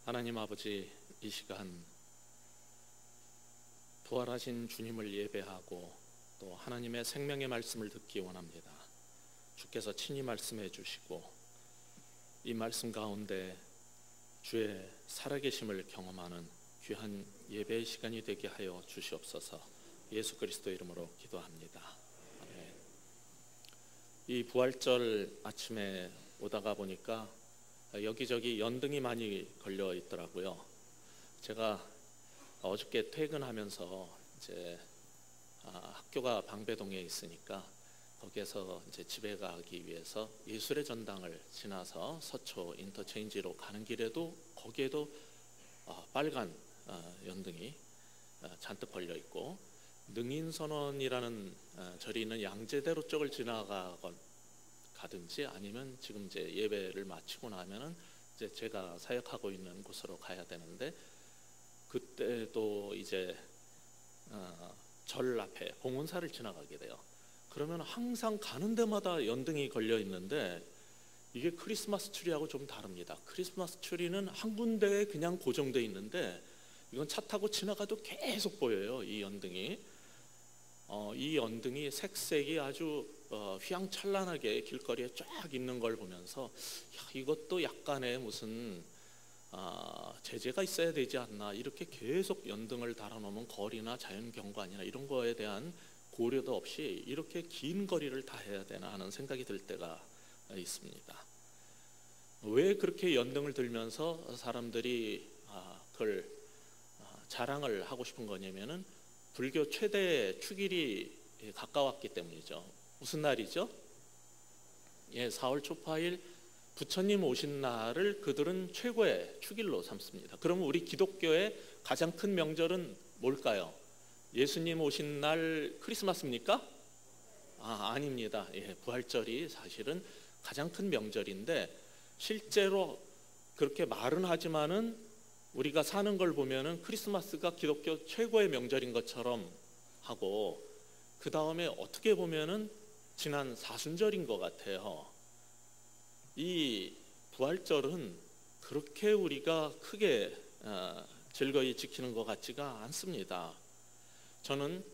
하나님 아버지, 이 시간 부활하신 주님을 예배하고 또 하나님의 생명의 말씀을 듣기 원합니다. 주께서 친히 말씀해 주시고 이 말씀 가운데 주의 살아계심을 경험하는 귀한 예배의 시간이 되게 하여 주시옵소서. 예수 그리스도 이름으로 기도합니다. 아멘. 이 부활절 아침에 오다가 보니까 여기저기 연등이 많이 걸려 있더라고요. 제가 어저께 퇴근하면서 이제 학교가 방배동에 있으니까 거기에서 이제 집에 가기 위해서 예술의 전당을 지나서 서초 인터체인지로 가는 길에도 거기에도 빨간 연등이 잔뜩 걸려 있고, 능인선원이라는 절이 있는 양재대로 쪽을 가든지 아니면 지금 이제 예배를 마치고 나면은 이제 제가 사역하고 있는 곳으로 가야 되는데, 그때도 이제 절 앞에 봉헌사를 지나가게 돼요. 그러면 항상 가는 데마다 연등이 걸려 있는데 이게 크리스마스 트리하고 좀 다릅니다. 크리스마스 트리는 한 군데에 그냥 고정되어 있는데 이건 차 타고 지나가도 계속 보여요. 이 연등이. 이 연등이 색색이 아주 휘황찬란하게 길거리에 쫙 있는 걸 보면서 이것도 약간의 무슨 제재가 있어야 되지 않나, 이렇게 계속 연등을 달아놓으면 거리나 자연경관이나 이런 거에 대한 고려도 없이 이렇게 긴 거리를 다 해야 되나 하는 생각이 들 때가 있습니다. 왜 그렇게 연등을 들면서 사람들이 그걸 자랑을 하고 싶은 거냐면은 불교 최대 축일이 가까웠기 때문이죠. 무슨 날이죠? 4월 초파일 부처님 오신 날을 그들은 최고의 축일로 삼습니다. 그러면 우리 기독교의 가장 큰 명절은 뭘까요? 예수님 오신 날 크리스마스입니까? 아닙니다. 부활절이 사실은 가장 큰 명절인데, 실제로 그렇게 말은 하지만은 우리가 사는 걸 보면은 크리스마스가 기독교 최고의 명절인 것처럼 하고, 그 다음에 어떻게 보면은 지난 사순절인 것 같아요. 이 부활절은 그렇게 우리가 크게 즐거이 지키는 것 같지가 않습니다. 저는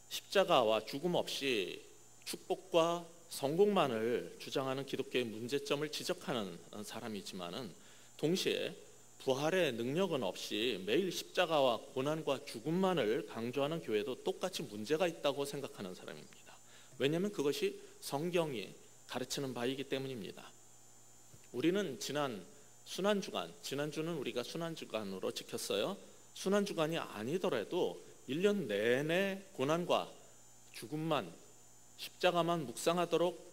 십자가와 죽음 없이 축복과 성공만을 주장하는 기독교의 문제점을 지적하는 사람이지만은, 동시에 부활의 능력은 없이 매일 십자가와 고난과 죽음만을 강조하는 교회도 똑같이 문제가 있다고 생각하는 사람입니다. 왜냐하면 그것이 성경이 가르치는 바이기 때문입니다. 우리는 지난 순환주간, 지난주는 우리가 순환주간으로 지켰어요. 순환주간이 아니더라도 1년 내내 고난과 죽음만, 십자가만 묵상하도록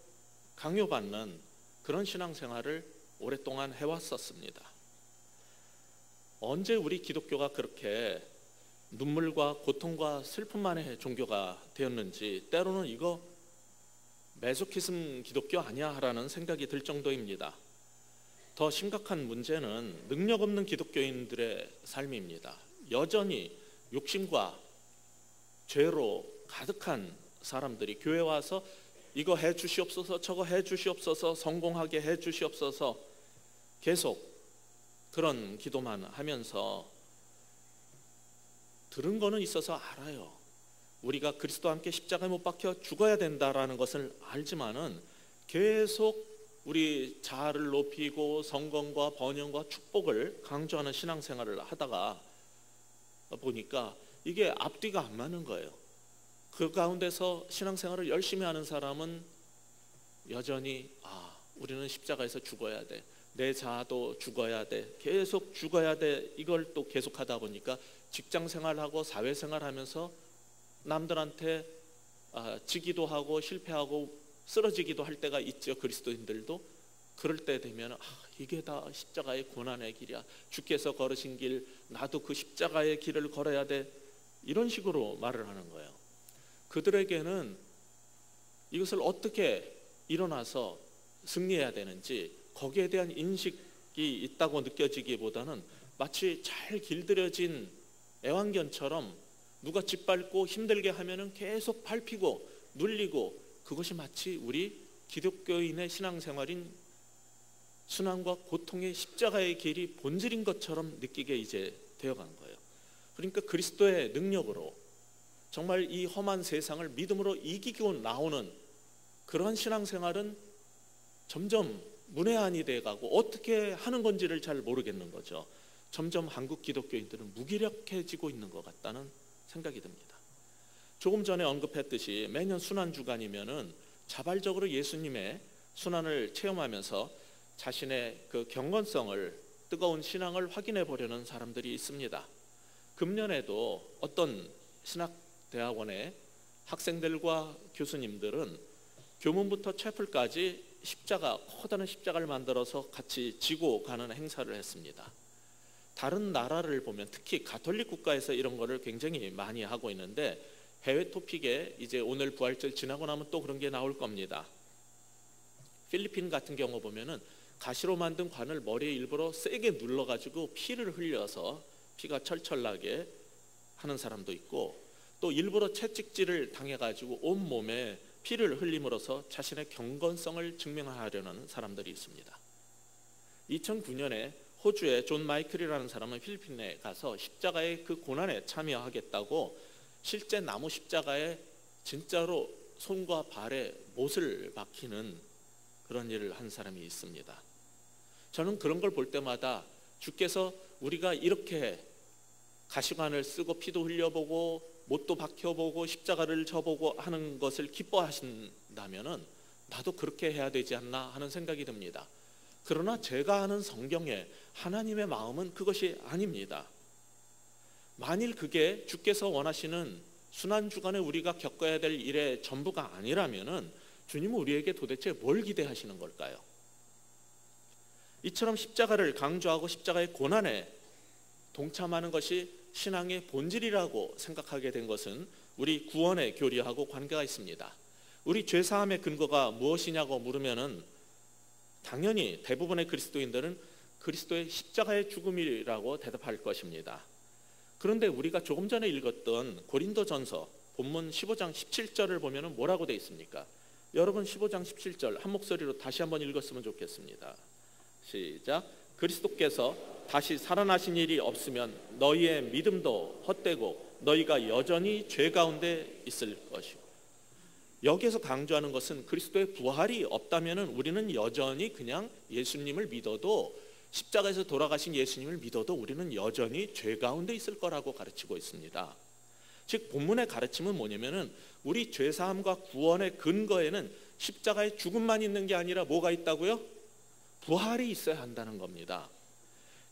강요받는 그런 신앙생활을 오랫동안 해왔었습니다. 언제 우리 기독교가 그렇게 눈물과 고통과 슬픔만의 종교가 되었는지, 때로는 이거 메소키즘 기독교 아니야 라는 생각이 들 정도입니다. 더 심각한 문제는 능력 없는 기독교인들의 삶입니다. 여전히 욕심과 죄로 가득한 사람들이 교회 와서 이거 해 주시옵소서, 저거 해 주시옵소서, 성공하게 해 주시옵소서, 계속 그런 기도만 하면서 들은 거는 있어서 알아요. 우리가 그리스도와 함께 십자가에 못 박혀 죽어야 된다라는 것을 알지만은 계속 우리 자아를 높이고 성공과 번영과 축복을 강조하는 신앙생활을 하다가 보니까 이게 앞뒤가 안 맞는 거예요. 그 가운데서 신앙생활을 열심히 하는 사람은 여전히 우리는 십자가에서 죽어야 돼, 내 자아도 죽어야 돼, 계속 죽어야 돼, 이걸 또 계속 하다 보니까 직장생활하고 사회생활하면서 남들한테 지기도 하고 실패하고 쓰러지기도 할 때가 있죠. 그리스도인들도 그럴 때 되면 이게 다 십자가의 고난의 길이야, 주께서 걸으신 길, 나도 그 십자가의 길을 걸어야 돼, 이런 식으로 말을 하는 거예요. 그들에게는 이것을 어떻게 일어나서 승리해야 되는지 거기에 대한 인식이 있다고 느껴지기보다는 마치 잘 길들여진 애완견처럼 누가 짓밟고 힘들게 하면은 계속 밟히고 눌리고, 그것이 마치 우리 기독교인의 신앙생활인 순환과 고통의 십자가의 길이 본질인 것처럼 느끼게 이제 되어간 거예요. 그러니까 그리스도의 능력으로 정말 이 험한 세상을 믿음으로 이기고 나오는 그러한 신앙생활은 점점 문외한이 돼가고 어떻게 하는 건지를 잘 모르겠는 거죠. 점점 한국 기독교인들은 무기력해지고 있는 것 같다는 생각이 듭니다. 조금 전에 언급했듯이 매년 순환주간이면은 자발적으로 예수님의 순환을 체험하면서 자신의 그 경건성을, 뜨거운 신앙을 확인해 보려는 사람들이 있습니다. 금년에도 어떤 신학대학원의 학생들과 교수님들은 교문부터 채플까지 십자가, 커다란 십자가를 만들어서 같이 지고 가는 행사를 했습니다. 다른 나라를 보면 특히 가톨릭 국가에서 이런 거를 굉장히 많이 하고 있는데, 해외 토픽에 이제 오늘 부활절 지나고 나면 또 그런 게 나올 겁니다. 필리핀 같은 경우 보면은 가시로 만든 관을 머리에 일부러 세게 눌러가지고 피를 흘려서 피가 철철 나게 하는 사람도 있고, 또 일부러 채찍질을 당해가지고 온몸에 피를 흘림으로써 자신의 경건성을 증명하려는 사람들이 있습니다. 2009년에 호주의 존 마이클이라는 사람은 필리핀에 가서 십자가의 그 고난에 참여하겠다고 실제 나무 십자가에 진짜로 손과 발에 못을 박히는 그런 일을 한 사람이 있습니다. 저는 그런 걸 볼 때마다 주께서 우리가 이렇게 가시관을 쓰고 피도 흘려보고 못도 박혀보고 십자가를 져보고 하는 것을 기뻐하신다면은 나도 그렇게 해야 되지 않나 하는 생각이 듭니다. 그러나 제가 아는 성경에 하나님의 마음은 그것이 아닙니다. 만일 그게 주께서 원하시는 순환주간에 우리가 겪어야 될 일의 전부가 아니라면은 주님은 우리에게 도대체 뭘 기대하시는 걸까요? 이처럼 십자가를 강조하고 십자가의 고난에 동참하는 것이 신앙의 본질이라고 생각하게 된 것은 우리 구원의 교리하고 관계가 있습니다. 우리 죄사함의 근거가 무엇이냐고 물으면은 당연히 대부분의 그리스도인들은 그리스도의 십자가의 죽음이라고 대답할 것입니다. 그런데 우리가 조금 전에 읽었던 고린도전서 본문 15장 17절을 보면은 뭐라고 되어 있습니까? 여러분 15장 17절 한 목소리로 다시 한번 읽었으면 좋겠습니다. 시작. 그리스도께서 다시 살아나신 일이 없으면 너희의 믿음도 헛되고 너희가 여전히 죄 가운데 있을 것이고, 여기에서 강조하는 것은 그리스도의 부활이 없다면 우리는 여전히 그냥 예수님을 믿어도, 십자가에서 돌아가신 예수님을 믿어도 우리는 여전히 죄 가운데 있을 거라고 가르치고 있습니다. 즉 본문의 가르침은 뭐냐면은 우리 죄사함과 구원의 근거에는 십자가의 죽음만 있는 게 아니라 뭐가 있다고요? 부활이 있어야 한다는 겁니다.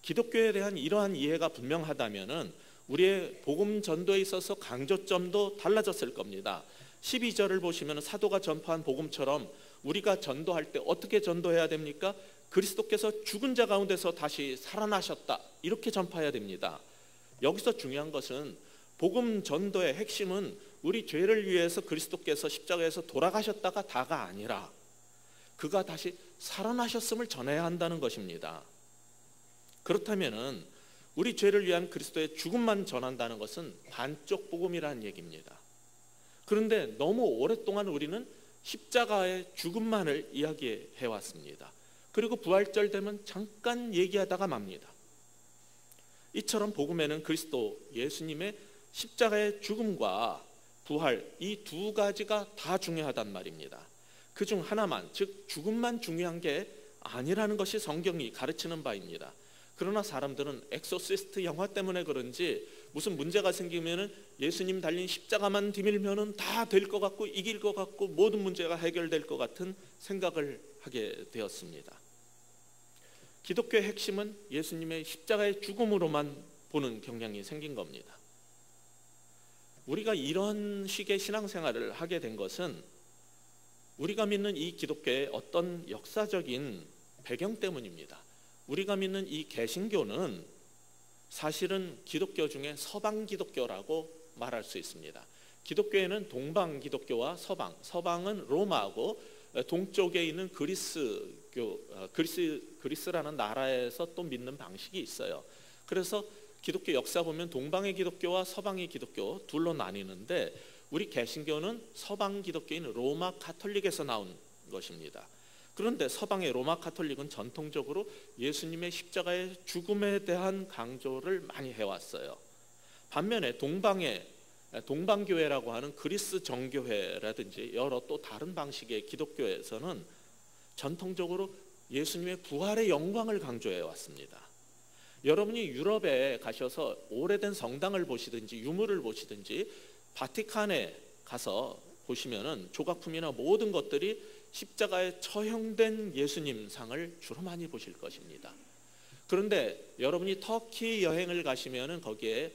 기독교에 대한 이러한 이해가 분명하다면은 우리의 복음 전도에 있어서 강조점도 달라졌을 겁니다. 12절을 보시면 사도가 전파한 복음처럼 우리가 전도할 때 어떻게 전도해야 됩니까? 그리스도께서 죽은 자 가운데서 다시 살아나셨다, 이렇게 전파해야 됩니다. 여기서 중요한 것은 복음 전도의 핵심은 우리 죄를 위해서 그리스도께서 십자가에서 돌아가셨다가 다가 아니라 그가 다시 살아나셨음을 전해야 한다는 것입니다. 그렇다면은 우리 죄를 위한 그리스도의 죽음만 전한다는 것은 반쪽 복음이라는 얘기입니다. 그런데 너무 오랫동안 우리는 십자가의 죽음만을 이야기해 왔습니다. 그리고 부활절 되면 잠깐 얘기하다가 맙니다. 이처럼 복음에는 그리스도 예수님의 십자가의 죽음과 부활, 이 두 가지가 다 중요하단 말입니다. 그중 하나만, 즉 죽음만 중요한 게 아니라는 것이 성경이 가르치는 바입니다. 그러나 사람들은 엑소시스트 영화 때문에 그런지 무슨 문제가 생기면은 예수님 달린 십자가만 디밀면은 다 될 것 같고 이길 것 같고 모든 문제가 해결될 것 같은 생각을 하게 되었습니다. 기독교의 핵심은 예수님의 십자가의 죽음으로만 보는 경향이 생긴 겁니다. 우리가 이런 식의 신앙생활을 하게 된 것은 우리가 믿는 이 기독교의 어떤 역사적인 배경 때문입니다. 우리가 믿는 이 개신교는 사실은 기독교 중에 서방 기독교라고 말할 수 있습니다. 기독교에는 동방 기독교와 서방, 서방은 로마하고 동쪽에 있는 그리스라는 나라에서 또 믿는 방식이 있어요. 그래서 기독교 역사 보면 동방의 기독교와 서방의 기독교 둘로 나뉘는데 우리 개신교는 서방 기독교인 로마 가톨릭에서 나온 것입니다. 그런데 서방의 로마 가톨릭은 전통적으로 예수님의 십자가의 죽음에 대한 강조를 많이 해왔어요. 반면에 동방교회라고 하는 그리스 정교회라든지 여러 또 다른 방식의 기독교에서는 전통적으로 예수님의 부활의 영광을 강조해 왔습니다. 여러분이 유럽에 가셔서 오래된 성당을 보시든지 유물을 보시든지 바티칸에 가서 보시면은 조각품이나 모든 것들이 십자가에 처형된 예수님 상을 주로 많이 보실 것입니다. 그런데 여러분이 터키 여행을 가시면은 거기에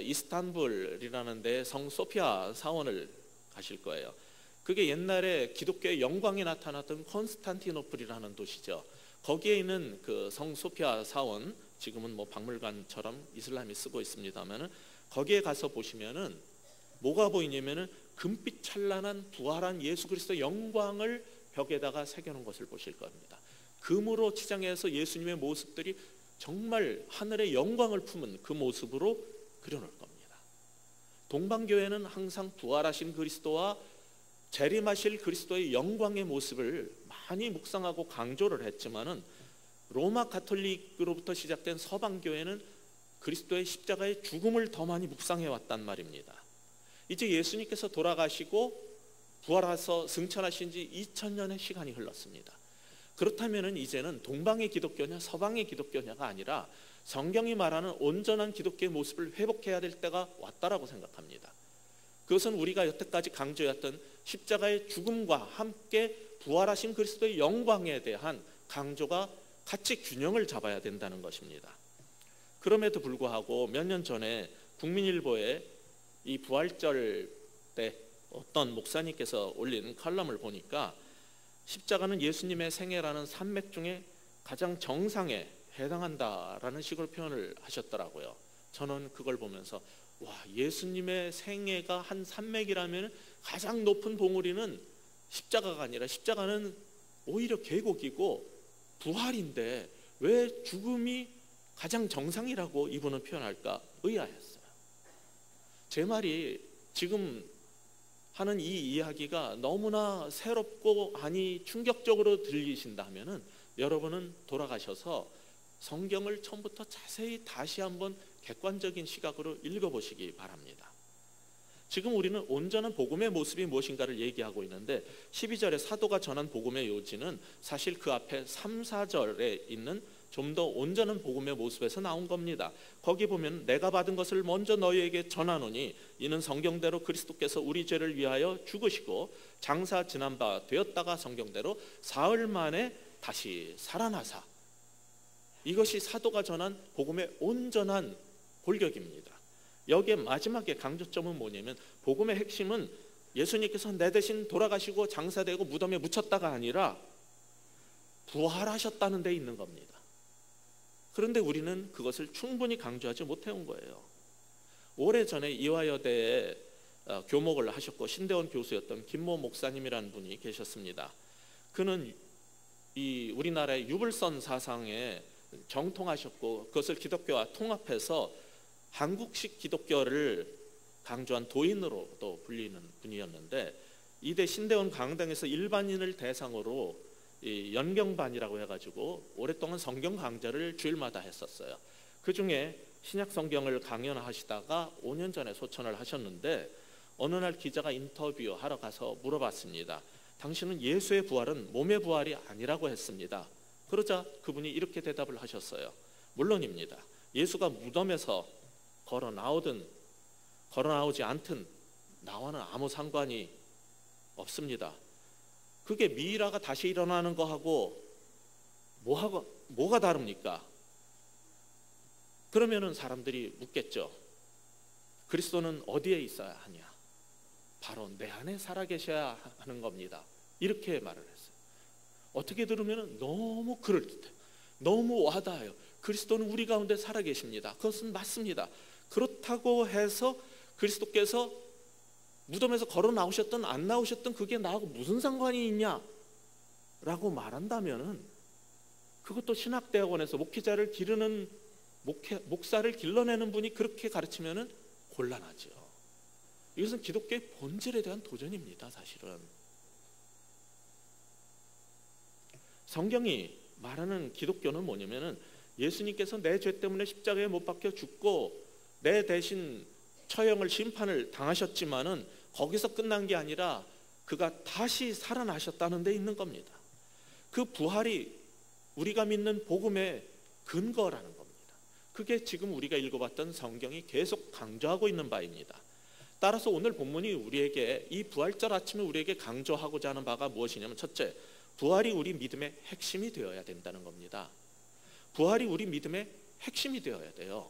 이스탄불이라는 데 성 소피아 사원을 가실 거예요. 그게 옛날에 기독교의 영광이 나타났던 콘스탄티노플이라는 도시죠. 거기에 있는 그 성 소피아 사원, 지금은 뭐 박물관처럼 이슬람이 쓰고 있습니다만은 거기에 가서 보시면은 뭐가 보이냐면은 금빛 찬란한 부활한 예수 그리스도의 영광을 벽에다가 새겨놓은 것을 보실 겁니다. 금으로 치장해서 예수님의 모습들이 정말 하늘의 영광을 품은 그 모습으로 그려놓을 겁니다. 동방교회는 항상 부활하신 그리스도와 재림하실 그리스도의 영광의 모습을 많이 묵상하고 강조를 했지만은 로마 가톨릭으로부터 시작된 서방교회는 그리스도의 십자가의 죽음을 더 많이 묵상해 왔단 말입니다. 이제 예수님께서 돌아가시고 부활하셔서 승천하신 지 2000년의 시간이 흘렀습니다. 그렇다면 이제는 동방의 기독교냐 서방의 기독교냐가 아니라 성경이 말하는 온전한 기독교의 모습을 회복해야 될 때가 왔다라고 생각합니다. 그것은 우리가 여태까지 강조했던 십자가의 죽음과 함께 부활하신 그리스도의 영광에 대한 강조가 같이 균형을 잡아야 된다는 것입니다. 그럼에도 불구하고 몇 년 전에 국민일보에 이 부활절 때 어떤 목사님께서 올린 칼럼을 보니까 십자가는 예수님의 생애라는 산맥 중에 가장 정상에 해당한다라는 식으로 표현을 하셨더라고요. 저는 그걸 보면서 와, 예수님의 생애가 한 산맥이라면 가장 높은 봉우리는 십자가가 아니라 십자가는 오히려 계곡이고 부활인데 왜 죽음이 가장 정상이라고 이분은 표현할까 의아했어요. 제 말이 지금 하는 이 이야기가 너무나 새롭고 아니 충격적으로 들리신다면은 여러분은 돌아가셔서 성경을 처음부터 자세히 다시 한번 객관적인 시각으로 읽어보시기 바랍니다. 지금 우리는 온전한 복음의 모습이 무엇인가를 얘기하고 있는데 12절에 사도가 전한 복음의 요지는 사실 그 앞에 3, 4절에 있는 좀 더 온전한 복음의 모습에서 나온 겁니다. 거기 보면 내가 받은 것을 먼저 너희에게 전하노니 이는 성경대로 그리스도께서 우리 죄를 위하여 죽으시고 장사 지난 바 되었다가 성경대로 사흘 만에 다시 살아나사. 이것이 사도가 전한 복음의 온전한 골격입니다. 여기에 마지막에 강조점은 뭐냐면 복음의 핵심은 예수님께서 내 대신 돌아가시고 장사되고 무덤에 묻혔다가 아니라 부활하셨다는 데 있는 겁니다. 그런데 우리는 그것을 충분히 강조하지 못해온 거예요. 오래전에 이화여대에 교목을 하셨고 신대원 교수였던 김모 목사님이라는 분이 계셨습니다. 그는 이 우리나라의 유불선 사상에 정통하셨고 그것을 기독교와 통합해서 한국식 기독교를 강조한 도인으로도 불리는 분이었는데 이대 신대원 강당에서 일반인을 대상으로 이 연경반이라고 해가지고 오랫동안 성경 강좌를 주일마다 했었어요. 그 중에 신약 성경을 강연하시다가 5년 전에 소천을 하셨는데 어느 날 기자가 인터뷰하러 가서 물어봤습니다. 당신은 예수의 부활은 몸의 부활이 아니라고 했습니다. 그러자 그분이 이렇게 대답을 하셨어요. 물론입니다. 예수가 무덤에서 걸어 나오든 걸어 나오지 않든 나와는 아무 상관이 없습니다. 그게 미이라가 다시 일어나는 거하고 뭐가 다릅니까? 그러면은 사람들이 묻겠죠. 그리스도는 어디에 있어야 하냐? 바로 내 안에 살아계셔야 하는 겁니다. 이렇게 말을 했어요. 어떻게 들으면 너무 그럴듯해요. 너무 와닿아요. 그리스도는 우리 가운데 살아계십니다. 그것은 맞습니다. 그렇다고 해서 그리스도께서 무덤에서 걸어 나오셨든 안 나오셨든 그게 나하고 무슨 상관이 있냐라고 말한다면은 그것도 신학대학원에서 목회자를 기르는 목사를 길러내는 분이 그렇게 가르치면은 곤란하죠. 이것은 기독교의 본질에 대한 도전입니다. 사실은 성경이 말하는 기독교는 뭐냐면은 예수님께서 내 죄 때문에 십자가에 못 박혀 죽고 내 대신 처형을 심판을 당하셨지만은 거기서 끝난 게 아니라 그가 다시 살아나셨다는 데 있는 겁니다. 그 부활이 우리가 믿는 복음의 근거라는 겁니다. 그게 지금 우리가 읽어봤던 성경이 계속 강조하고 있는 바입니다. 따라서 오늘 본문이 우리에게 이 부활절 아침에 우리에게 강조하고자 하는 바가 무엇이냐면, 첫째, 부활이 우리 믿음의 핵심이 되어야 된다는 겁니다. 부활이 우리 믿음의 핵심이 되어야 돼요.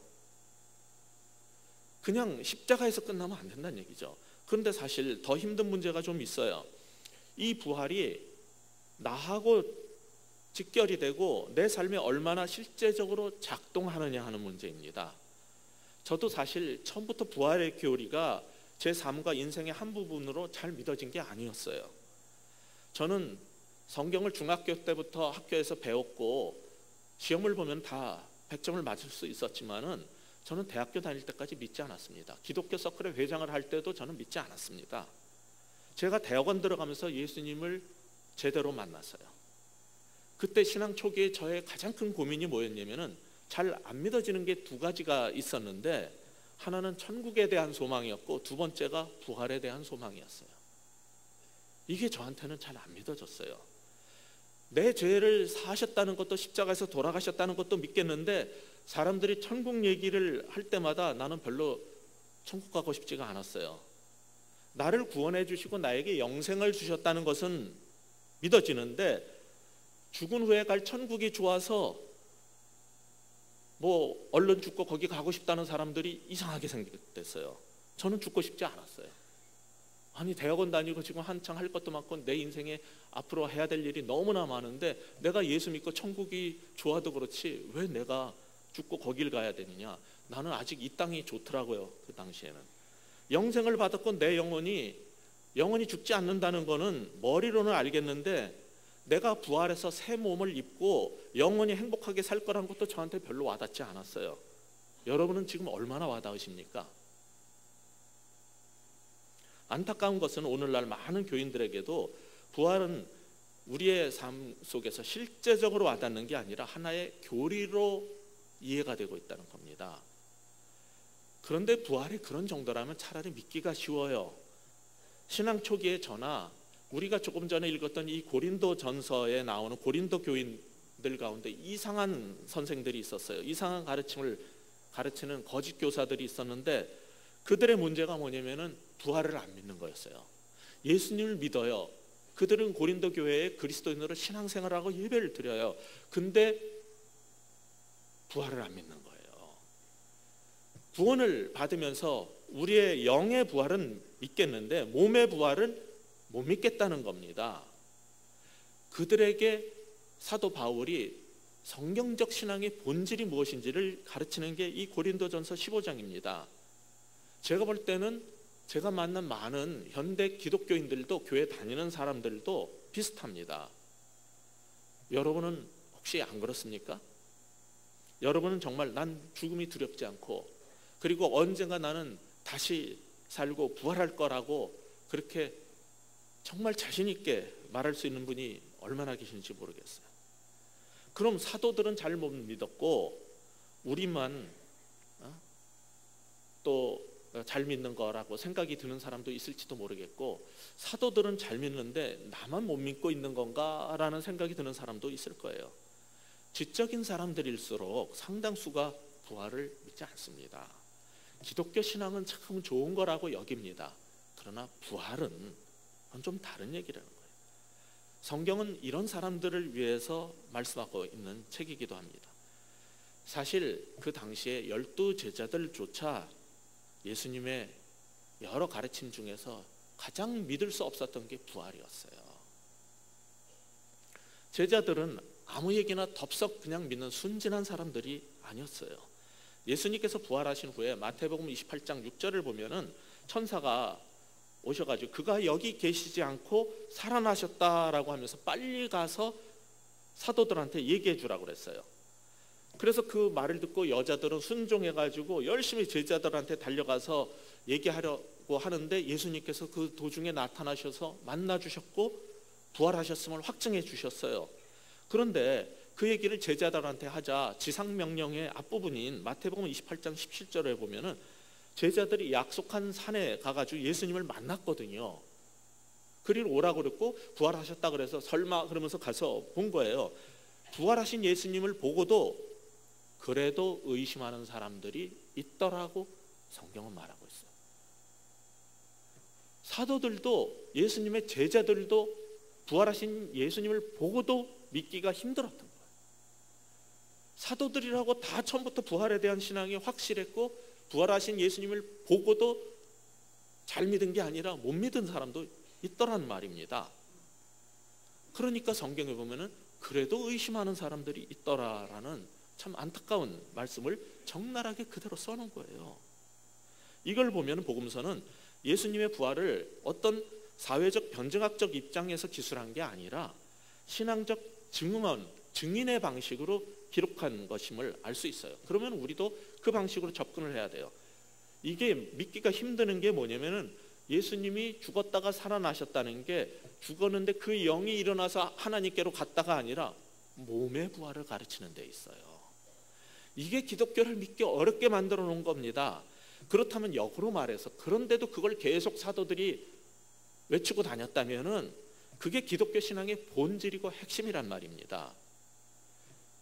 그냥 십자가에서 끝나면 안 된다는 얘기죠. 그런데 사실 더 힘든 문제가 좀 있어요. 이 부활이 나하고 직결이 되고 내 삶에 얼마나 실제적으로 작동하느냐 하는 문제입니다. 저도 사실 처음부터 부활의 교리가 제 삶과 인생의 한 부분으로 잘 믿어진 게 아니었어요. 저는 성경을 중학교 때부터 학교에서 배웠고 시험을 보면 다 100점을 맞을 수 있었지만은 저는 대학교 다닐 때까지 믿지 않았습니다. 기독교 서클의 회장을 할 때도 저는 믿지 않았습니다. 제가 대학원 들어가면서 예수님을 제대로 만났어요. 그때 신앙 초기에 저의 가장 큰 고민이 뭐였냐면은 잘 안 믿어지는 게 두 가지가 있었는데, 하나는 천국에 대한 소망이었고 두 번째가 부활에 대한 소망이었어요. 이게 저한테는 잘 안 믿어졌어요. 내 죄를 사하셨다는 것도 십자가에서 돌아가셨다는 것도 믿겠는데 사람들이 천국 얘기를 할 때마다 나는 별로 천국 가고 싶지가 않았어요. 나를 구원해 주시고 나에게 영생을 주셨다는 것은 믿어지는데 죽은 후에 갈 천국이 좋아서 뭐 얼른 죽고 거기 가고 싶다는 사람들이 이상하게 생겼어요. 저는 죽고 싶지 않았어요. 아니, 대학원 다니고 지금 한창 할 것도 많고 내 인생에 앞으로 해야 될 일이 너무나 많은데 내가 예수 믿고 천국이 좋아도 그렇지 왜 내가 죽고 거길 가야 되느냐. 나는 아직 이 땅이 좋더라고요. 그 당시에는 영생을 받았고 내 영혼이 죽지 않는다는 거는 머리로는 알겠는데 내가 부활해서 새 몸을 입고 영원히 행복하게 살 거란 것도 저한테 별로 와닿지 않았어요. 여러분은 지금 얼마나 와닿으십니까? 안타까운 것은 오늘날 많은 교인들에게도 부활은 우리의 삶 속에서 실제적으로 와닿는 게 아니라 하나의 교리로 이해가 되고 있다는 겁니다. 그런데 부활이 그런 정도라면 차라리 믿기가 쉬워요. 신앙 초기에 저나 우리가 조금 전에 읽었던 이 고린도 전서에 나오는 고린도 교인들 가운데 이상한 선생들이 있었어요. 이상한 가르침을 가르치는 거짓 교사들이 있었는데 그들의 문제가 뭐냐면은 부활을 안 믿는 거였어요. 예수님을 믿어요. 그들은 고린도 교회에 그리스도인으로 신앙생활하고 예배를 드려요. 근데 부활을 안 믿는 거예요. 구원을 받으면서 우리의 영의 부활은 믿겠는데 몸의 부활은 못 믿겠다는 겁니다. 그들에게 사도 바울이 성경적 신앙의 본질이 무엇인지를 가르치는 게 이 고린도전서 15장입니다. 제가 볼 때는 제가 만난 많은 현대 기독교인들도 교회 다니는 사람들도 비슷합니다. 여러분은 혹시 안 그렇습니까? 여러분은 정말 난 죽음이 두렵지 않고 그리고 언젠가 나는 다시 살고 부활할 거라고 그렇게 정말 자신 있게 말할 수 있는 분이 얼마나 계신지 모르겠어요. 그럼 사도들은 잘 못 믿었고 우리만 또 잘 믿는 거라고 생각이 드는 사람도 있을지도 모르겠고 사도들은 잘 믿는데 나만 못 믿고 있는 건가라는 생각이 드는 사람도 있을 거예요. 지적인 사람들일수록 상당수가 부활을 믿지 않습니다. 기독교 신앙은 참 좋은 거라고 여깁니다. 그러나 부활은 좀 다른 얘기라는 거예요. 성경은 이런 사람들을 위해서 말씀하고 있는 책이기도 합니다. 사실 그 당시에 12 제자들조차 예수님의 여러 가르침 중에서 가장 믿을 수 없었던 게 부활이었어요. 제자들은 아무 얘기나 덥석 그냥 믿는 순진한 사람들이 아니었어요. 예수님께서 부활하신 후에 마태복음 28장 6절을 보면은 천사가 오셔가지고 그가 여기 계시지 않고 살아나셨다라고 하면서 빨리 가서 사도들한테 얘기해 주라고 그랬어요. 그래서 그 말을 듣고 여자들은 순종해가지고 열심히 제자들한테 달려가서 얘기하려고 하는데 예수님께서 그 도중에 나타나셔서 만나 주셨고 부활하셨음을 확증해 주셨어요. 그런데 그 얘기를 제자들한테 하자 지상명령의 앞부분인 마태복음 28장 17절에 보면은 제자들이 약속한 산에 가가지고 예수님을 만났거든요. 그리로 오라고 그랬고 부활하셨다 그래서 설마 그러면서 가서 본 거예요. 부활하신 예수님을 보고도 그래도 의심하는 사람들이 있더라고 성경은 말하고 있어요. 사도들도 예수님의 제자들도 부활하신 예수님을 보고도 믿기가 힘들었던 거예요. 사도들이라고 다 처음부터 부활에 대한 신앙이 확실했고 부활하신 예수님을 보고도 잘 믿은 게 아니라 못 믿은 사람도 있더란 말입니다. 그러니까 성경에 보면은 그래도 의심하는 사람들이 있더라라는 참 안타까운 말씀을 적나라하게 그대로 써놓은 거예요. 이걸 보면 복음서는 예수님의 부활을 어떤 사회적 변증학적 입장에서 기술한 게 아니라 신앙적 증언, 증인의 방식으로 기록한 것임을 알 수 있어요. 그러면 우리도 그 방식으로 접근을 해야 돼요. 이게 믿기가 힘드는 게 뭐냐면은 예수님이 죽었다가 살아나셨다는 게 죽었는데 그 영이 일어나서 하나님께로 갔다가 아니라 몸의 부활을 가르치는 데 있어요. 이게 기독교를 믿기 어렵게 만들어 놓은 겁니다. 그렇다면 역으로 말해서 그런데도 그걸 계속 사도들이 외치고 다녔다면은 그게 기독교 신앙의 본질이고 핵심이란 말입니다.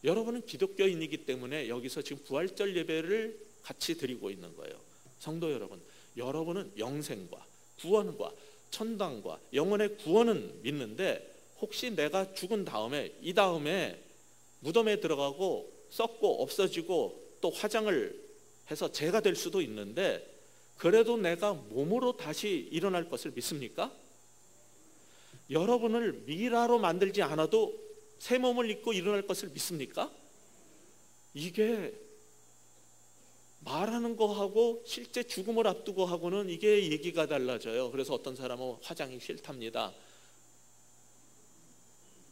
여러분은 기독교인이기 때문에 여기서 지금 부활절 예배를 같이 드리고 있는 거예요. 성도 여러분, 여러분은 영생과 구원과 천당과 영혼의 구원은 믿는데 혹시 내가 죽은 다음에 이 다음에 무덤에 들어가고 썩고 없어지고 또 화장을 해서 죄가 될 수도 있는데 그래도 내가 몸으로 다시 일어날 것을 믿습니까? 여러분을 미라로 만들지 않아도 새 몸을 입고 일어날 것을 믿습니까? 이게 말하는 거하고 실제 죽음을 앞두고 하고는 이게 얘기가 달라져요. 그래서 어떤 사람은 화장이 싫답니다.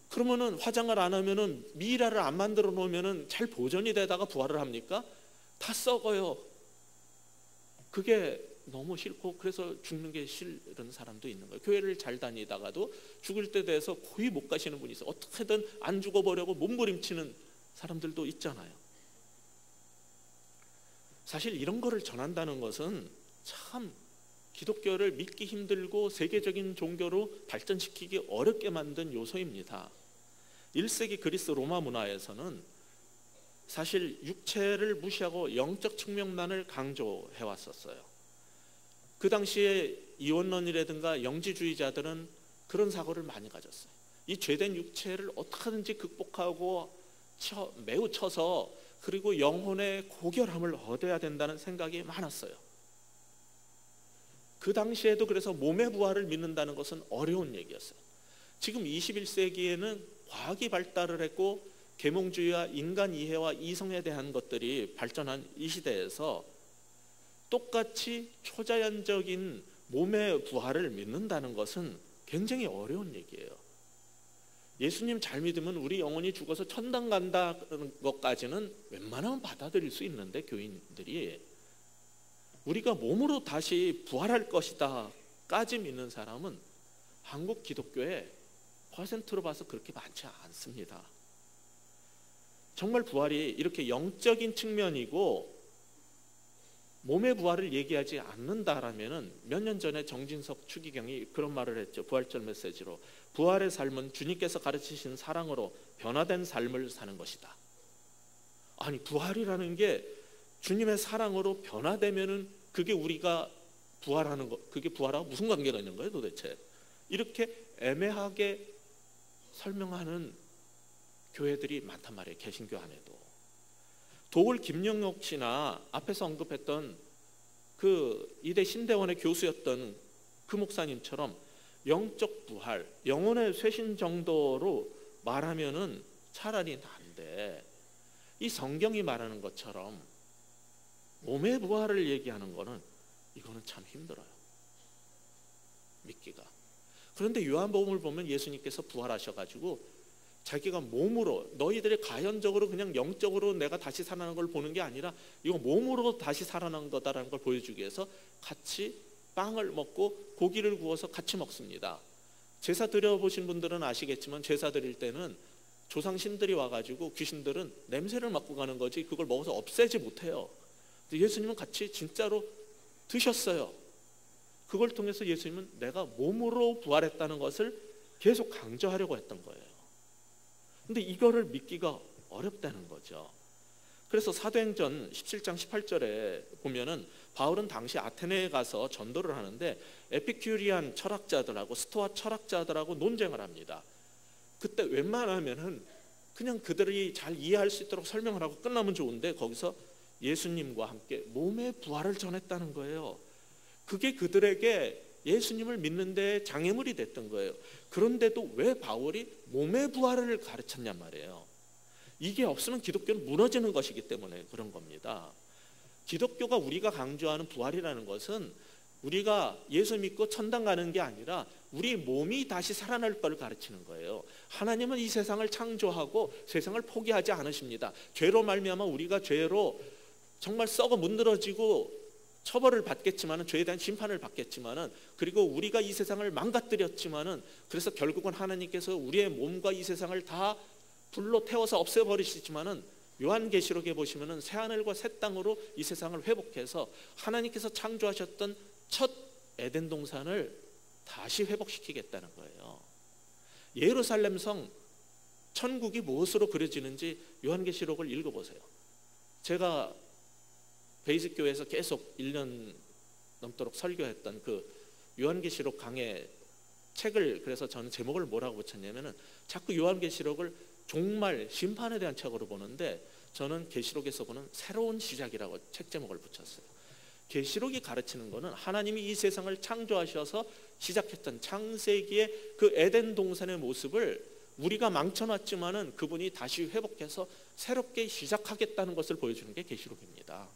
그러면은 화장을 안 하면은 미라를 안 만들어 놓으면은 잘 보존이 되다가 부활을 합니까? 다 썩어요. 그게 너무 싫고 그래서 죽는 게 싫은 사람도 있는 거예요. 교회를 잘 다니다가도 죽을 때 돼서 거의 못 가시는 분이 있어요. 어떻게든 안 죽어보려고 몸부림치는 사람들도 있잖아요. 사실 이런 거를 전한다는 것은 참 기독교를 믿기 힘들고 세계적인 종교로 발전시키기 어렵게 만든 요소입니다. 1세기 그리스 로마 문화에서는 사실 육체를 무시하고 영적 측면만을 강조해 왔었어요. 그 당시에 이원론이라든가 영지주의자들은 그런 사고를 많이 가졌어요. 이 죄된 육체를 어떻게든지 극복하고 매우 쳐서 그리고 영혼의 고결함을 얻어야 된다는 생각이 많았어요. 그 당시에도 그래서 몸의 부활을 믿는다는 것은 어려운 얘기였어요. 지금 21세기에는 과학이 발달을 했고 계몽주의와 인간 이해와 이성에 대한 것들이 발전한 이 시대에서 똑같이 초자연적인 몸의 부활을 믿는다는 것은 굉장히 어려운 얘기예요. 예수님 잘 믿으면 우리 영혼이 죽어서 천당 간다는 것까지는 웬만하면 받아들일 수 있는데 교인들이 우리가 몸으로 다시 부활할 것이다 까지 믿는 사람은 한국 기독교에 퍼센트로 봐서 그렇게 많지 않습니다. 정말 부활이 이렇게 영적인 측면이고 몸의 부활을 얘기하지 않는다라면은 몇 년 전에 정진석 추기경이 그런 말을 했죠. 부활절 메시지로 부활의 삶은 주님께서 가르치신 사랑으로 변화된 삶을 사는 것이다. 아니 부활이라는 게 주님의 사랑으로 변화되면은 그게 우리가 부활하는 거, 그게 부활하고 무슨 관계가 있는 거예요 도대체? 이렇게 애매하게 설명하는 교회들이 많단 말이에요. 개신교 안에도. 도울 김영옥 씨나 앞에서 언급했던 그 이대 신대원의 교수였던 그 목사님처럼 영적 부활, 영혼의 쇄신 정도로 말하면은 차라리 난데 이 성경이 말하는 것처럼 몸의 부활을 얘기하는 거는 이거는 참 힘들어요. 믿기가. 그런데 요한복음을 보면 예수님께서 부활하셔가지고 자기가 몸으로 너희들이 가현적으로 그냥 영적으로 내가 다시 살아난 걸 보는 게 아니라 이거 몸으로 다시 살아난 거다라는 걸 보여주기 위해서 같이 빵을 먹고 고기를 구워서 같이 먹습니다. 제사 드려보신 분들은 아시겠지만 제사 드릴 때는 조상신들이 와가지고 귀신들은 냄새를 맡고 가는 거지 그걸 먹어서 없애지 못해요. 예수님은 같이 진짜로 드셨어요. 그걸 통해서 예수님은 내가 몸으로 부활했다는 것을 계속 강조하려고 했던 거예요. 근데 이거를 믿기가 어렵다는 거죠. 그래서 사도행전 17장 18절에 보면은 바울은 당시 아테네에 가서 전도를 하는데 에피큐리안 철학자들하고 스토아 철학자들하고 논쟁을 합니다. 그때 웬만하면은 그냥 그들이 잘 이해할 수 있도록 설명을 하고 끝나면 좋은데 거기서 예수님과 함께 몸의 부활을 전했다는 거예요. 그게 그들에게 예수님을 믿는 데 장애물이 됐던 거예요. 그런데도 왜 바울이 몸의 부활을 가르쳤냔 말이에요. 이게 없으면 기독교는 무너지는 것이기 때문에 그런 겁니다. 기독교가 우리가 강조하는 부활이라는 것은 우리가 예수 믿고 천당 가는 게 아니라 우리 몸이 다시 살아날 걸 가르치는 거예요. 하나님은 이 세상을 창조하고 세상을 포기하지 않으십니다. 죄로 말미암아 우리가 죄로 정말 썩어 문드러지고 처벌을 받겠지만은, 죄에 대한 심판을 받겠지만은, 그리고 우리가 이 세상을 망가뜨렸지만은, 그래서 결국은 하나님께서 우리의 몸과 이 세상을 다 불로 태워서 없애버리시지만은, 요한계시록에 보시면은 새 하늘과 새 땅으로 이 세상을 회복해서 하나님께서 창조하셨던 첫 에덴 동산을 다시 회복시키겠다는 거예요. 예루살렘 성, 천국이 무엇으로 그려지는지 요한계시록을 읽어보세요. 제가 베이직 교회에서 계속 1년 넘도록 설교했던 그 요한계시록 강의 책을, 그래서 저는 제목을 뭐라고 붙였냐면은 자꾸 요한계시록을 종말, 심판에 대한 책으로 보는데 저는 계시록에서 보는 새로운 시작이라고 책 제목을 붙였어요. 계시록이 가르치는 것은 하나님이 이 세상을 창조하셔서 시작했던 창세기의 그 에덴 동산의 모습을 우리가 망쳐놨지만은 그분이 다시 회복해서 새롭게 시작하겠다는 것을 보여주는 게 계시록입니다.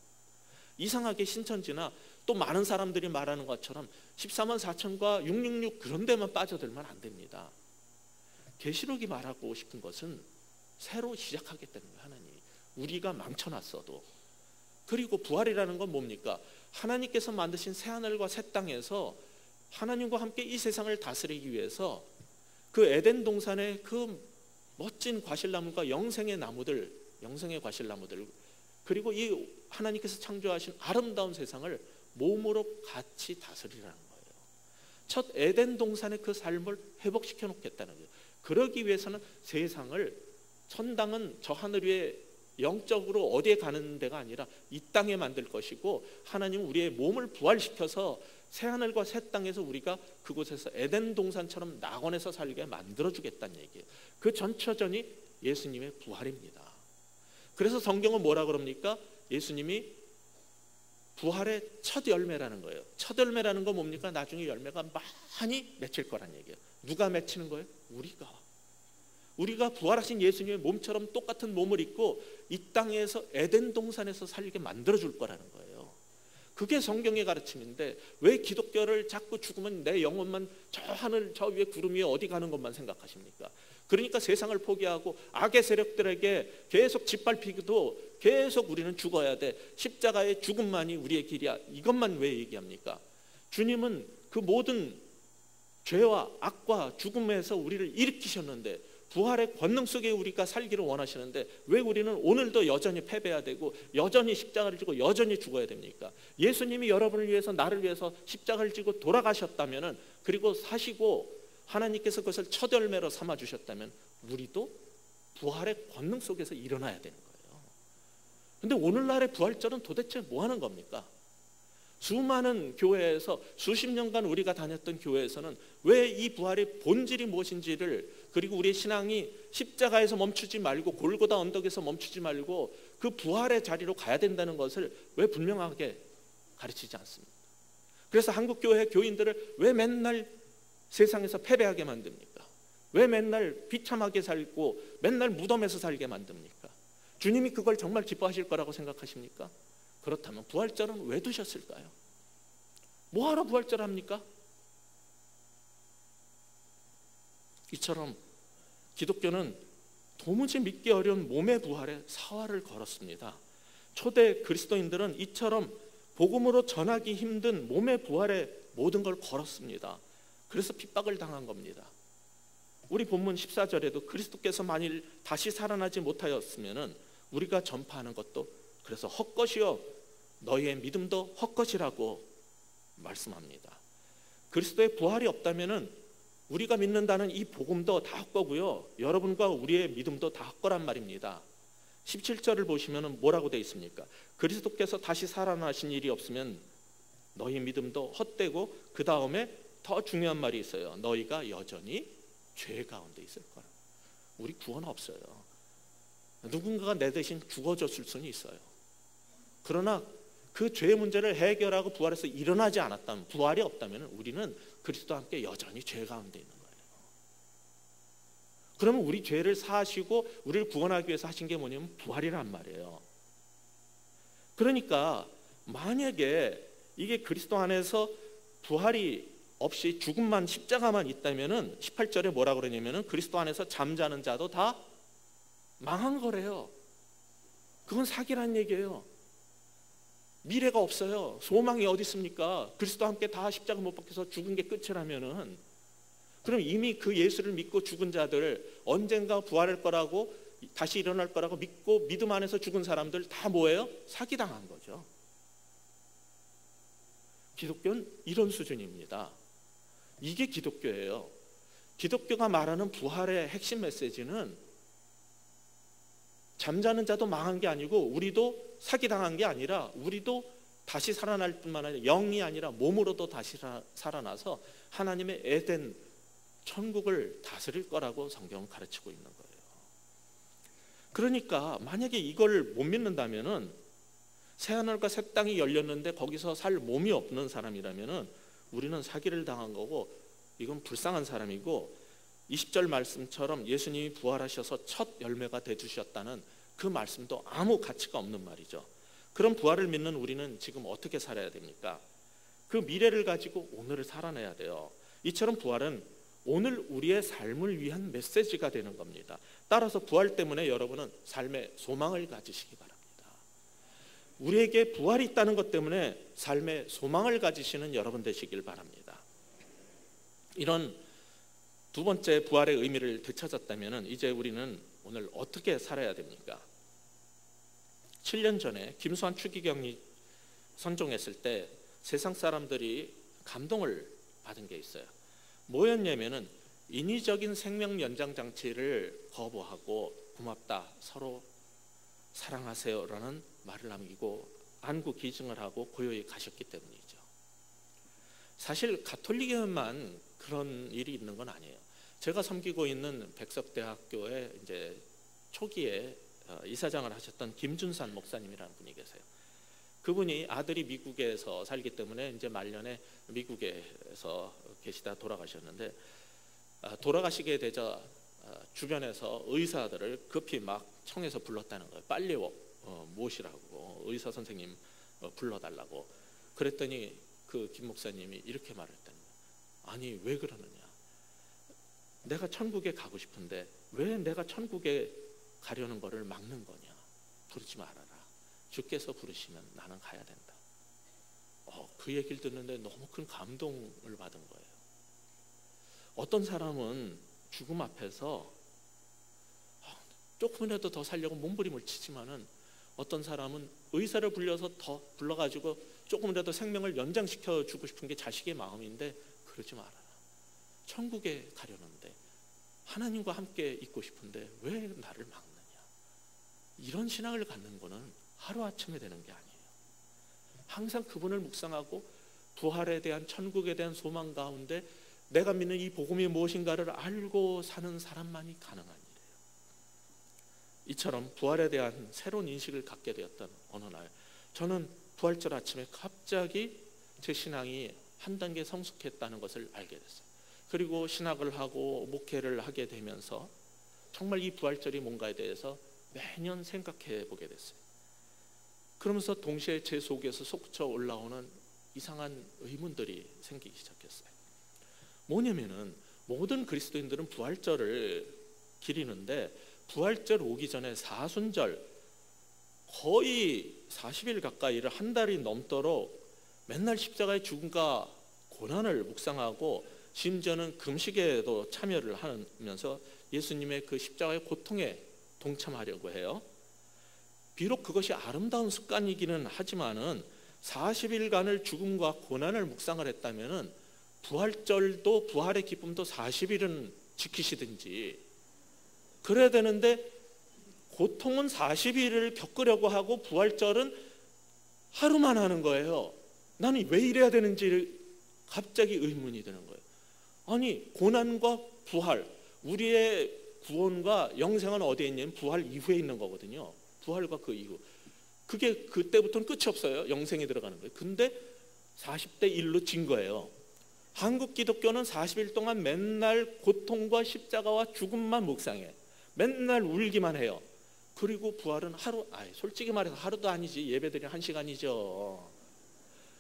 이상하게 신천지나 또 많은 사람들이 말하는 것처럼 14만 4천과 666 그런 데만 빠져들면 안 됩니다. 계시록이 말하고 싶은 것은 새로 시작하겠다는 거예요. 하나님, 우리가 망쳐놨어도. 그리고 부활이라는 건 뭡니까? 하나님께서 만드신 새하늘과 새 땅에서 하나님과 함께 이 세상을 다스리기 위해서 그 에덴 동산의 그 멋진 과실나무가 영생의 나무들, 영생의 과실나무들, 그리고 이 하나님께서 창조하신 아름다운 세상을 몸으로 같이 다스리라는 거예요. 첫 에덴 동산의 그 삶을 회복시켜 놓겠다는 거예요. 그러기 위해서는 세상을, 천당은 저 하늘 위에 영적으로 어디에 가는 데가 아니라 이 땅에 만들 것이고, 하나님은 우리의 몸을 부활시켜서 새하늘과 새 땅에서 우리가 그곳에서 에덴 동산처럼 낙원에서 살게 만들어주겠다는 얘기예요. 그 전처전이 예수님의 부활입니다. 그래서 성경은 뭐라 그럽니까? 예수님이 부활의 첫 열매라는 거예요. 첫 열매라는 건 뭡니까? 나중에 열매가 많이 맺힐 거란 얘기예요. 누가 맺히는 거예요? 우리가 부활하신 예수님의 몸처럼 똑같은 몸을 입고 이 땅에서 에덴 동산에서 살게 만들어줄 거라는 거예요. 그게 성경의 가르침인데 왜 기독교를 자꾸 죽으면 내 영혼만 저 하늘 저 위에 구름 위에 어디 가는 것만 생각하십니까? 그러니까 세상을 포기하고 악의 세력들에게 계속 짓밟히기도 계속 우리는 죽어야 돼. 십자가의 죽음만이 우리의 길이야. 이것만 왜 얘기합니까? 주님은 그 모든 죄와 악과 죽음에서 우리를 일으키셨는데, 부활의 권능 속에 우리가 살기를 원하시는데 왜 우리는 오늘도 여전히 패배해야 되고 여전히 십자가를 지고 여전히 죽어야 됩니까? 예수님이 여러분을 위해서, 나를 위해서 십자가를 지고 돌아가셨다면은, 그리고 사시고 하나님께서 그것을 첫 열매로 삼아 주셨다면 우리도 부활의 권능 속에서 일어나야 되는 거예요. 근데 오늘날의 부활절은 도대체 뭐 하는 겁니까? 수많은 교회에서 수십 년간 우리가 다녔던 교회에서는 왜 이 부활의 본질이 무엇인지를, 그리고 우리의 신앙이 십자가에서 멈추지 말고 골고다 언덕에서 멈추지 말고 그 부활의 자리로 가야 된다는 것을 왜 분명하게 가르치지 않습니까? 그래서 한국 교회 교인들을 왜 맨날 세상에서 패배하게 만듭니까? 왜 맨날 비참하게 살고 맨날 무덤에서 살게 만듭니까? 주님이 그걸 정말 기뻐하실 거라고 생각하십니까? 그렇다면 부활절은 왜 두셨을까요? 뭐하러 부활절 합니까? 이처럼 기독교는 도무지 믿기 어려운 몸의 부활에 사활을 걸었습니다. 초대 그리스도인들은 이처럼 복음으로 전하기 힘든 몸의 부활에 모든 걸 걸었습니다. 그래서 핍박을 당한 겁니다. 우리 본문 14절에도 그리스도께서 만일 다시 살아나지 못하였으면 우리가 전파하는 것도 그래서 헛것이요 너희의 믿음도 헛것이라고 말씀합니다. 그리스도의 부활이 없다면 우리가 믿는다는 이 복음도 다 헛거고요, 여러분과 우리의 믿음도 다 헛거란 말입니다. 17절을 보시면 뭐라고 되어 있습니까? 그리스도께서 다시 살아나신 일이 없으면 너희 믿음도 헛되고, 그 다음에 더 중요한 말이 있어요. 너희가 여전히 죄 가운데 있을 거라. 우리 구원 없어요. 누군가가 내 대신 죽어줬을 수는 있어요. 그러나 그 죄의 문제를 해결하고 부활해서 일어나지 않았다면, 부활이 없다면 우리는 그리스도와 함께 여전히 죄 가운데 있는 거예요. 그러면 우리 죄를 사하시고 우리를 구원하기 위해서 하신 게 뭐냐면 부활이란 말이에요. 그러니까 만약에 이게 그리스도 안에서 부활이 없이 죽음만, 십자가만 있다면은 18절에 뭐라 그러냐면은 그리스도 안에서 잠자는 자도 다 망한 거래요. 그건 사기란 얘기예요. 미래가 없어요. 소망이 어디 있습니까? 그리스도와 함께 다 십자가 못 박혀서 죽은 게 끝이라면은, 그럼 이미 그 예수를 믿고 죽은 자들, 언젠가 부활할 거라고, 다시 일어날 거라고 믿고 믿음 안에서 죽은 사람들 다 뭐예요? 사기당한 거죠. 기독교는 이런 수준입니다. 이게 기독교예요. 기독교가 말하는 부활의 핵심 메시지는 잠자는 자도 망한 게 아니고 우리도 사기당한 게 아니라 우리도 다시 살아날 뿐만 아니라 영이 아니라 몸으로도 다시 살아나서 하나님의 에덴 천국을 다스릴 거라고 성경은 가르치고 있는 거예요. 그러니까 만약에 이걸 못 믿는다면은, 새하늘과 새 땅이 열렸는데 거기서 살 몸이 없는 사람이라면은 우리는 사기를 당한 거고, 이건 불쌍한 사람이고, 20절 말씀처럼 예수님이 부활하셔서 첫 열매가 되주셨다는 그 말씀도 아무 가치가 없는 말이죠. 그럼 부활을 믿는 우리는 지금 어떻게 살아야 됩니까? 그 미래를 가지고 오늘을 살아내야 돼요. 이처럼 부활은 오늘 우리의 삶을 위한 메시지가 되는 겁니다. 따라서 부활 때문에 여러분은 삶의 소망을 가지시기 바랍니다. 우리에게 부활이 있다는 것 때문에 삶의 소망을 가지시는 여러분 되시길 바랍니다. 이런 두 번째 부활의 의미를 되찾았다면 이제 우리는 오늘 어떻게 살아야 됩니까? 7년 전에 김수환 추기경이 선종했을 때 세상 사람들이 감동을 받은 게 있어요. 뭐였냐면은 인위적인 생명 연장 장치를 거부하고 고맙다, 서로 사랑하세요라는 말을 남기고 안구 기증을 하고 고요히 가셨기 때문이죠. 사실 가톨릭에만 그런 일이 있는 건 아니에요. 제가 섬기고 있는 백석대학교에 이제 초기에 이사장을 하셨던 김준산 목사님이라는 분이 계세요. 그분이 아들이 미국에서 살기 때문에 이제 말년에 미국에서 계시다 돌아가셨는데, 돌아가시게 되자 주변에서 의사들을 급히 막 청해서 불렀다는 거예요. 빨리 모시라고, 의사 선생님 불러달라고. 그랬더니 그 김 목사님이 이렇게 말했다는 거예요. 아니 왜 그러느냐, 내가 천국에 가고 싶은데 왜 내가 천국에 가려는 거를 막는 거냐. 부르지 말아라. 주께서 부르시면 나는 가야 된다. 그 얘기를 듣는데 너무 큰 감동을 받은 거예요. 어떤 사람은 죽음 앞에서 조금이라도 더 살려고 몸부림을 치지만은, 어떤 사람은 의사를 불러가지고 조금이라도 생명을 연장시켜 주고 싶은 게 자식의 마음인데, 그러지 말아라. 천국에 가려는데, 하나님과 함께 있고 싶은데 왜 나를 막느냐. 이런 신앙을 갖는 거는 하루아침에 되는 게 아니에요. 항상 그분을 묵상하고 부활에 대한, 천국에 대한 소망 가운데 내가 믿는 이 복음이 무엇인가를 알고 사는 사람만이 가능한 일이에요. 이처럼 부활에 대한 새로운 인식을 갖게 되었던 어느 날, 저는 부활절 아침에 갑자기 제 신앙이 한 단계 성숙했다는 것을 알게 됐어요. 그리고 신학을 하고 목회를 하게 되면서 정말 이 부활절이 뭔가에 대해서 매년 생각해 보게 됐어요. 그러면서 동시에 제 속에서 솟구쳐 올라오는 이상한 의문들이 생기기 시작했어요. 뭐냐면은 모든 그리스도인들은 부활절을 기리는데, 부활절 오기 전에 사순절 거의 40일 가까이를 한 달이 넘도록 맨날 십자가의 죽음과 고난을 묵상하고 심지어는 금식에도 참여를 하면서 예수님의 그 십자가의 고통에 동참하려고 해요. 비록 그것이 아름다운 습관이기는 하지만은 40일간을 죽음과 고난을 묵상을 했다면은 부활절도 부활의 기쁨도 40일은 지키시든지 그래야 되는데, 고통은 40일을 겪으려고 하고 부활절은 하루만 하는 거예요. 나는 왜 이래야 되는지 갑자기 의문이 드는 거예요. 아니, 고난과 부활, 우리의 구원과 영생은 어디에 있냐면 부활 이후에 있는 거거든요. 부활과 그 이후, 그게 그때부터는 끝이 없어요. 영생에 들어가는 거예요. 근데 40대 1로 진 거예요. 한국 기독교는 40일 동안 맨날 고통과 십자가와 죽음만 묵상해. 맨날 울기만 해요. 그리고 부활은 하루, 솔직히 말해서 하루도 아니지, 예배드리는 1시간이죠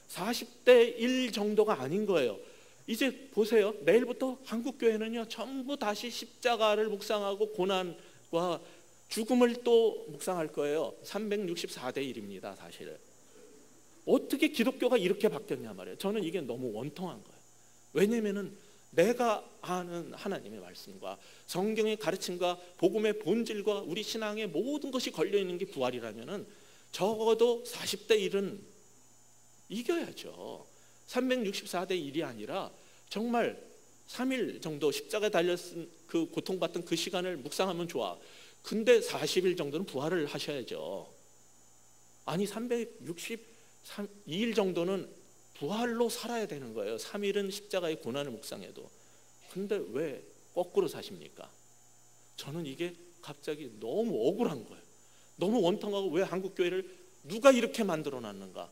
40대 1 정도가 아닌 거예요. 이제 보세요. 내일부터 한국교회는요 전부 다시 십자가를 묵상하고 고난과 죽음을 또 묵상할 거예요. 364대 1입니다 사실. 어떻게 기독교가 이렇게 바뀌었냐 말이에요. 저는 이게 너무 원통한 거예요. 왜냐하면 내가 아는 하나님의 말씀과 성경의 가르침과 복음의 본질과 우리 신앙의 모든 것이 걸려있는 게 부활이라면 적어도 40대 1은 이겨야죠. 364대 1이 아니라 정말 3일 정도 십자가에 달려 그 고통받던 그 시간을 묵상하면 좋아. 근데 40일 정도는 부활을 하셔야죠. 아니 362일 정도는 부활로 살아야 되는 거예요. 3일은 십자가의 고난을 묵상해도. 근데 왜 거꾸로 사십니까? 저는 이게 갑자기 너무 억울한 거예요. 너무 원통하고, 왜 한국교회를 누가 이렇게 만들어 놨는가?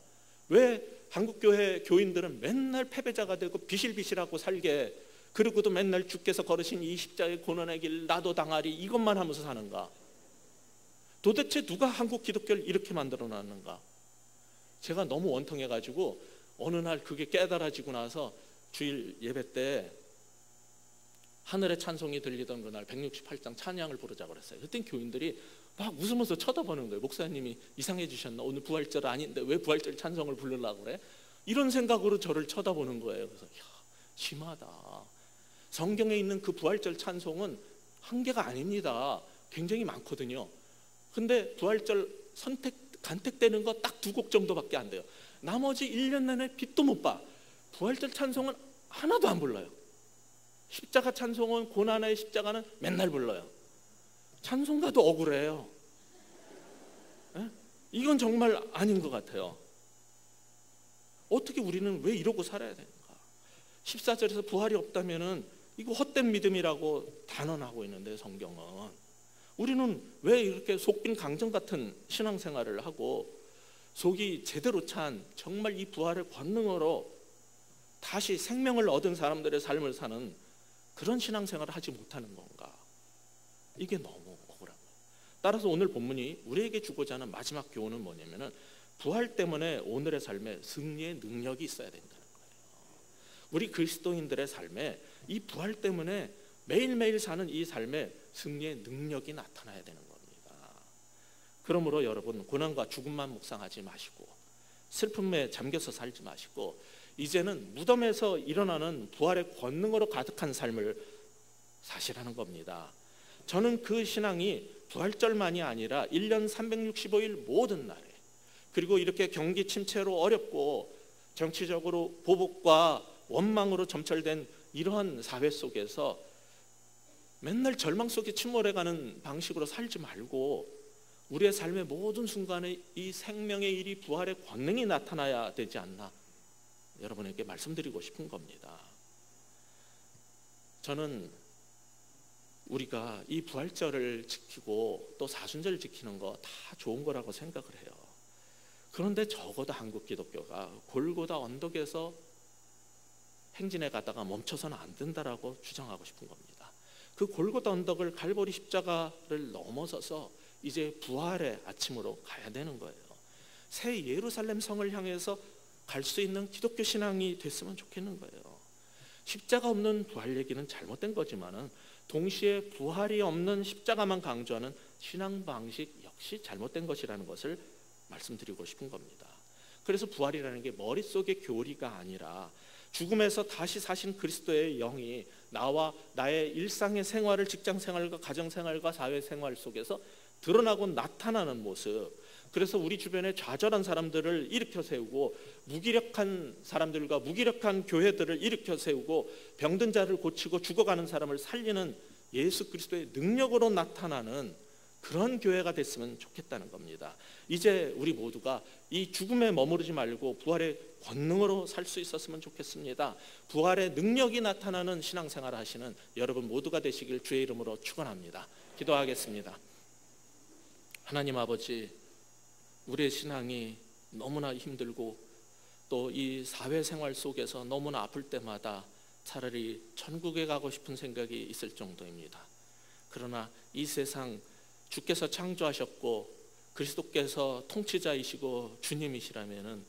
왜 한국교회 교인들은 맨날 패배자가 되고 비실비실하고 살게, 그리고도 맨날 주께서 걸으신 이 십자가의 고난의 길 나도 당하리 이것만 하면서 사는가? 도대체 누가 한국 기독교를 이렇게 만들어 놨는가? 제가 너무 원통해가지고 어느 날 그게 깨달아지고 나서 주일 예배 때 하늘의 찬송이 들리던 그날 168장 찬양을 부르자고 그랬어요. 그때 교인들이 막 웃으면서 쳐다보는 거예요. 목사님이 이상해지셨나? 오늘 부활절 아닌데 왜 부활절 찬송을 부르려고 그래? 이런 생각으로 저를 쳐다보는 거예요. 그래서 심하다. 성경에 있는 그 부활절 찬송은 한 개가 아닙니다. 굉장히 많거든요. 근데 부활절 간택되는 거 딱 2곡 정도밖에 안 돼요. 나머지 1년 내내 빛도 못 봐. 부활절 찬송은 하나도 안 불러요. 십자가 찬송은, 고난의 십자가는 맨날 불러요. 찬송가도 억울해요. 에? 이건 정말 아닌 것 같아요. 어떻게 우리는 왜 이러고 살아야 되는가? 14절에서 부활이 없다면은 이거 헛된 믿음이라고 단언하고 있는데, 성경은 우리는 왜 이렇게 속빈 강정 같은 신앙생활을 하고 속이 제대로 찬 정말 이 부활의 권능으로 다시 생명을 얻은 사람들의 삶을 사는 그런 신앙생활을 하지 못하는 건가? 이게 너무 억울한 거예요. 따라서 오늘 본문이 우리에게 주고자 하는 마지막 교훈은 뭐냐면은 부활 때문에 오늘의 삶에 승리의 능력이 있어야 된다는 거예요. 우리 그리스도인들의 삶에 이 부활 때문에 매일매일 사는 이 삶에 승리의 능력이 나타나야 되는 겁니다. 그러므로 여러분, 고난과 죽음만 묵상하지 마시고 슬픔에 잠겨서 살지 마시고 이제는 무덤에서 일어나는 부활의 권능으로 가득한 삶을 사시라는 겁니다. 저는 그 신앙이 부활절만이 아니라 1년 365일 모든 날에, 그리고 이렇게 경기 침체로 어렵고 정치적으로 보복과 원망으로 점철된 이러한 사회 속에서 맨날 절망 속에 침몰해가는 방식으로 살지 말고 우리의 삶의 모든 순간에 이 생명의 일이, 부활의 권능이 나타나야 되지 않나, 여러분에게 말씀드리고 싶은 겁니다. 저는 우리가 이 부활절을 지키고 또 사순절을 지키는 거 다 좋은 거라고 생각을 해요. 그런데 적어도 한국 기독교가 골고다 언덕에서 행진해 가다가 멈춰서는 안 된다라고 주장하고 싶은 겁니다. 그 골고다 언덕을 갈보리 십자가를 넘어서서 이제 부활의 아침으로 가야 되는 거예요. 새 예루살렘 성을 향해서 갈 수 있는 기독교 신앙이 됐으면 좋겠는 거예요. 십자가 없는 부활 얘기는 잘못된 거지만은 동시에 부활이 없는 십자가만 강조하는 신앙 방식 역시 잘못된 것이라는 것을 말씀드리고 싶은 겁니다. 그래서 부활이라는 게 머릿속의 교리가 아니라 죽음에서 다시 사신 그리스도의 영이 나와 나의 일상의 생활을, 직장 생활과 가정 생활과 사회 생활 속에서 드러나고 나타나는 모습. 그래서 우리 주변에 좌절한 사람들을 일으켜 세우고, 무기력한 사람들과 무기력한 교회들을 일으켜 세우고, 병든 자를 고치고 죽어가는 사람을 살리는 예수 그리스도의 능력으로 나타나는 그런 교회가 됐으면 좋겠다는 겁니다. 이제 우리 모두가 이 죽음에 머무르지 말고 부활의 권능으로 살 수 있었으면 좋겠습니다. 부활의 능력이 나타나는 신앙생활을 하시는 여러분 모두가 되시길 주의 이름으로 축원합니다. 기도하겠습니다. 하나님 아버지, 우리의 신앙이 너무나 힘들고 또 이 사회생활 속에서 너무나 아플 때마다 차라리 천국에 가고 싶은 생각이 있을 정도입니다. 그러나 이 세상 주께서 창조하셨고 그리스도께서 통치자이시고 주님이시라면은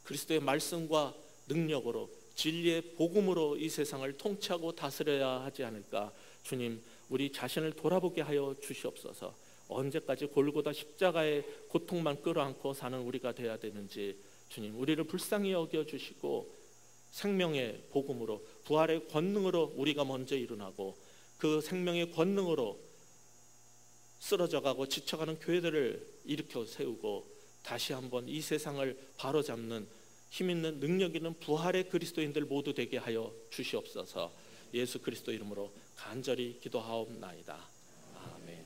그리스도의 말씀과 능력으로, 진리의 복음으로 이 세상을 통치하고 다스려야 하지 않을까. 주님, 우리 자신을 돌아보게 하여 주시옵소서. 언제까지 골고다 십자가의 고통만 끌어안고 사는 우리가 되어야 되는지, 주님, 우리를 불쌍히 여겨주시고 생명의 복음으로, 부활의 권능으로 우리가 먼저 일어나고 그 생명의 권능으로 쓰러져가고 지쳐가는 교회들을 일으켜 세우고 다시 한번 이 세상을 바로잡는 힘있는 능력 있는 부활의 그리스도인들 모두 되게 하여 주시옵소서. 예수 그리스도 이름으로 간절히 기도하옵나이다. 아멘.